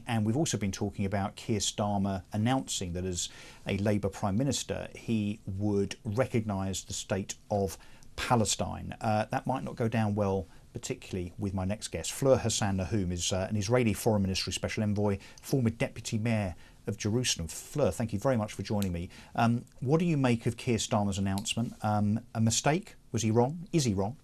And we've also been talking about Keir Starmer announcing that as a Labour Prime Minister, he would recognise the state of Palestine. That might not go down well, particularly with my next guest. Fleur Hassan-Nahoum is an Israeli Foreign Ministry Special Envoy, former Deputy Mayor of Jerusalem. Fleur, thank you very much for joining me. What do you make of Keir Starmer's announcement? A mistake? Was he wrong? Is he wrong?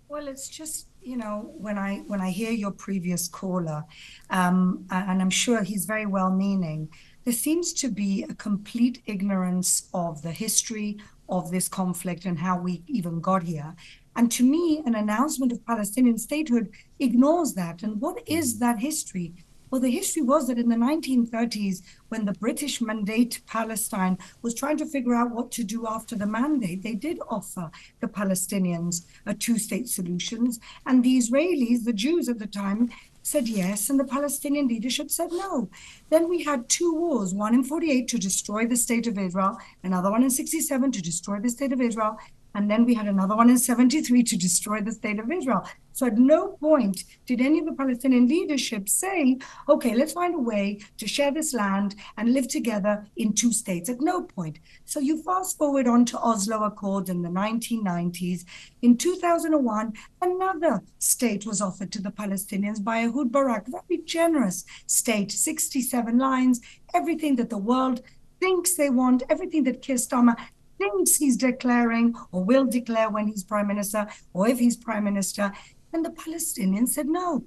Well, it's just, when I hear your previous caller, and I'm sure he's very well-meaning, there seems to be a complete ignorance of the history of this conflict and how we even got here. And to me, an announcement of Palestinian statehood ignores that. And what is that history? Well, the history was that in the 1930s, when the British Mandate Palestine was trying to figure out what to do after the mandate, they did offer the Palestinians a two-state solution. And the Israelis, the Jews at the time, said yes, and the Palestinian leadership said no. Then we had two wars, one in 48 to destroy the state of Israel, another one in 67 to destroy the state of Israel, and then we had another one in 73 to destroy the state of Israel. So at no point did any of the Palestinian leadership say, okay, let's find a way to share this land and live together in two states. At no point. So you fast forward on to Oslo Accords in the 1990s. In 2001, another state was offered to the Palestinians by Ehud Barak, a very generous state, 67 lines, everything that the world thinks they want, everything that Keir Starmer thinks he's declaring or will declare when he's prime minister or if he's prime minister. And the Palestinians said no.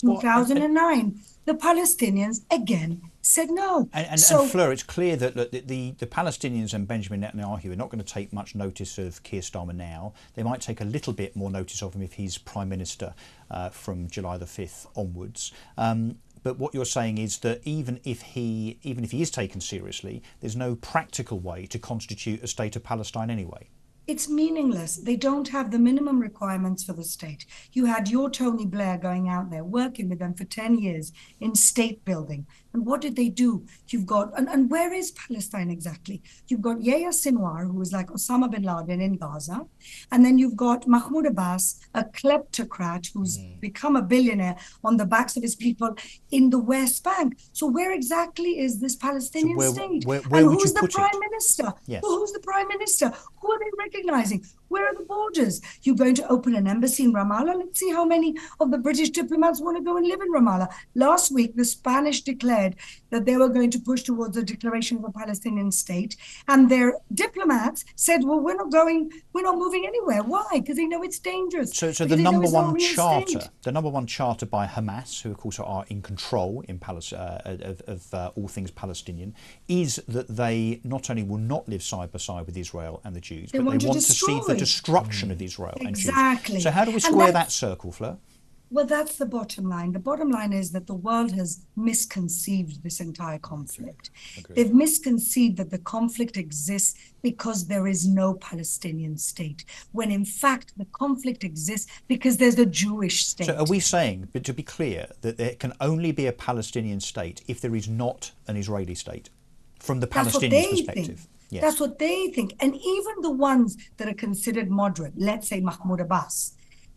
2009, the Palestinians again said no. And Fleur, it's clear that the Palestinians and Benjamin Netanyahu are not going to take much notice of Keir Starmer now. They might take a little bit more notice of him if he's prime minister from July the 5th onwards. But what you're saying is that even if he is taken seriously, there's no practical way to constitute a state of Palestine anyway. It's meaningless. They don't have the minimum requirements for the state. You had your Tony Blair going out there, working with them for 10 years in state building. And what did they do? You've got, and where is Palestine exactly? You've got Yahya Sinwar, who is like Osama bin Laden in Gaza. And then you've got Mahmoud Abbas, a kleptocrat who's become a billionaire on the backs of his people in the West Bank. So where exactly is this Palestinian state? Where and would who's you the put prime it? minister? Yes. Well, who's the prime minister? Who are they recognizing? Where are the borders? You're going to open an embassy in Ramallah? Let's see how many of the British diplomats want to go and live in Ramallah. Last week, the Spanish declared that they were going to push towards a declaration of a Palestinian state. And their diplomats said, well, we're not moving anywhere. Why? Because they know it's dangerous. So the number one charter by Hamas, who of course are in control in of all things Palestinian, is that they not only will not live side by side with Israel and the Jews, but they want to see the destruction of Israel and Jews. Exactly. So how do we square that circle, Fleur? Well, that's the bottom line. The bottom line is that the world has misconceived this entire conflict. Agreed. They've misconceived that the conflict exists because there is no Palestinian state, when in fact the conflict exists because there's a Jewish state. So are we saying, but to be clear, that there can only be a Palestinian state if there is not an Israeli state, from the Palestinians' perspective? Yes. That's what they think. And even the ones that are considered moderate, let's say Mahmoud Abbas,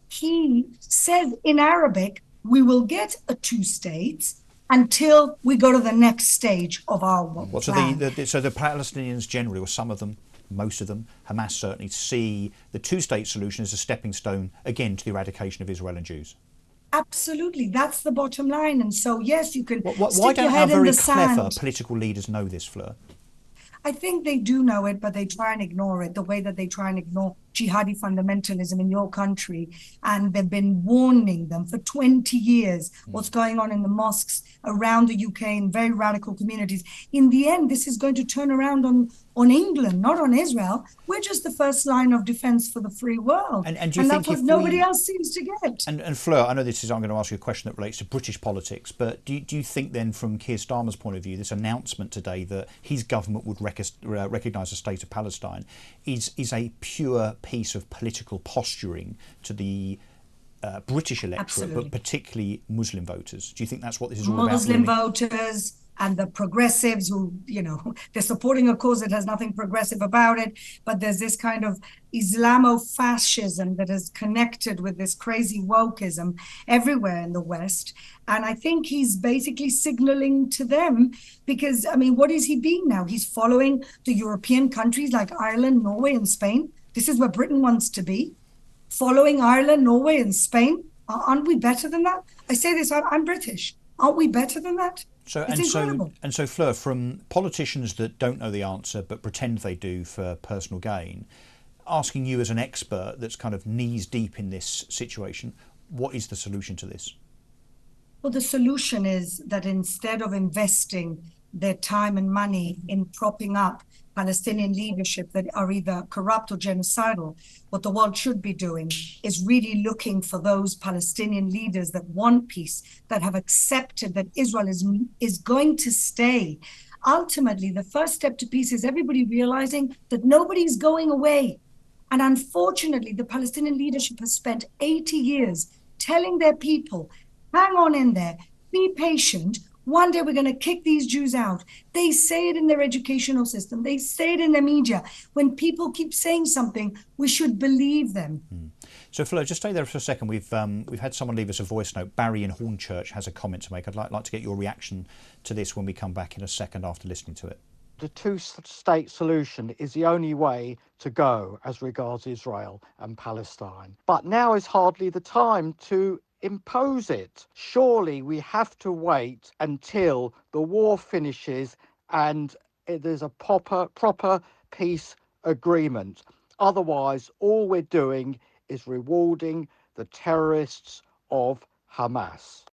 he said in Arabic, we will get a two states until we go to the next stage of our plan. So the Palestinians generally, or some of them, most of them, Hamas certainly, see the two-state solution as a stepping stone, again, to the eradication of Israel and Jews. Absolutely. That's the bottom line. And so, yes, you can why don't our very clever political leaders know this, Fleur? I think they do know it, but they try and ignore it the way that they try and ignore jihadi fundamentalism in your country. And they've been warning them for 20 years what's going on in the mosques around the UK in very radical communities. In the end, this is going to turn around on England, not on Israel. We're just the first line of defense for the free world. And that's what nobody else seems to get. And Fleur, I know I'm going to ask you a question that relates to British politics, but do you think then, from Keir Starmer's point of view, this announcement today that his government would recognise the state of Palestine is a pure piece of political posturing to the British electorate, Absolutely. but particularly Muslim voters? Do you think that's what this is all about? Muslim voters, and the progressives who, they're supporting a cause that has nothing progressive about it. But there's this kind of Islamofascism that is connected with this crazy wokeism everywhere in the West. And I think he's basically signaling to them because, I mean, what is he being now? He's following the European countries like Ireland, Norway, and Spain. This is where Britain wants to be. Following Ireland, Norway, and Spain. Aren't we better than that? I say this, I'm British. Aren't we better than that? It's incredible. So, Fleur, from politicians that don't know the answer but pretend they do for personal gain, asking you as an expert that's kind of knees deep in this situation, what is the solution to this? Well, the solution is that instead of investing their time and money in propping up Palestinian leadership that are either corrupt or genocidal, what the world should be doing is really looking for those Palestinian leaders that want peace, that have accepted that Israel is going to stay. Ultimately, the first step to peace is everybody realizing that nobody's going away. And unfortunately, the Palestinian leadership has spent 80 years telling their people, hang on in there, be patient. One day we're going to kick these Jews out. They say it in their educational system. They say it in the media. When people keep saying something, we should believe them. So, Fleur, just stay there for a second. We've had someone leave us a voice note. Barry in Hornchurch has a comment to make. I'd like to get your reaction to this when we come back in a second after listening to it. The two-state solution is the only way to go as regards Israel and Palestine. But now is hardly the time to impose it. Surely we have to wait until the war finishes and there's a proper peace agreement. Otherwise, all we're doing is rewarding the terrorists of Hamas.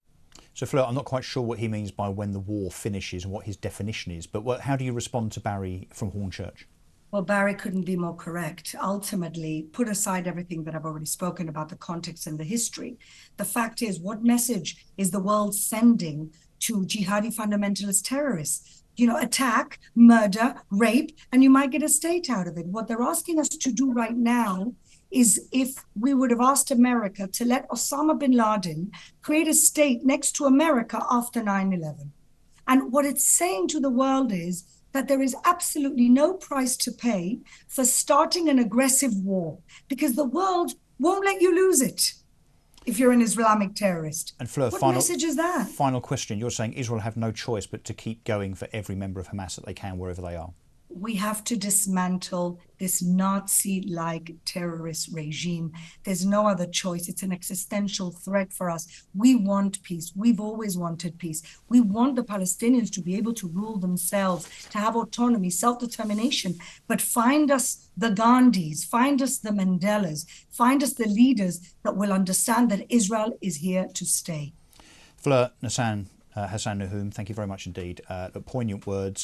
So, Fleur, I'm not quite sure what he means by when the war finishes and what his definition is, but how do you respond to Barry from Hornchurch? Well, Barry couldn't be more correct. Ultimately, put aside everything that I've already spoken about, the context and the history. The fact is, what message is the world sending to jihadi fundamentalist terrorists? Attack, murder, rape, and you might get a state out of it. What they're asking us to do right now is if we would have asked America to let Osama bin Laden create a state next to America after 9/11. And what it's saying to the world is that there is absolutely no price to pay for starting an aggressive war, because the world won't let you lose it if you're an Islamic terrorist. And Fleur, what message is that? Final question. You're saying Israel have no choice but to keep going for every member of Hamas that they can, wherever they are. We have to dismantle this Nazi-like terrorist regime. There's no other choice. It's an existential threat for us. We want peace. We've always wanted peace. We want the Palestinians to be able to rule themselves, to have autonomy, self-determination. But find us the Gandhis, find us the Mandelas, find us the leaders that will understand that Israel is here to stay. Fleur Hassan-Nahoum, thank you very much indeed. Poignant words.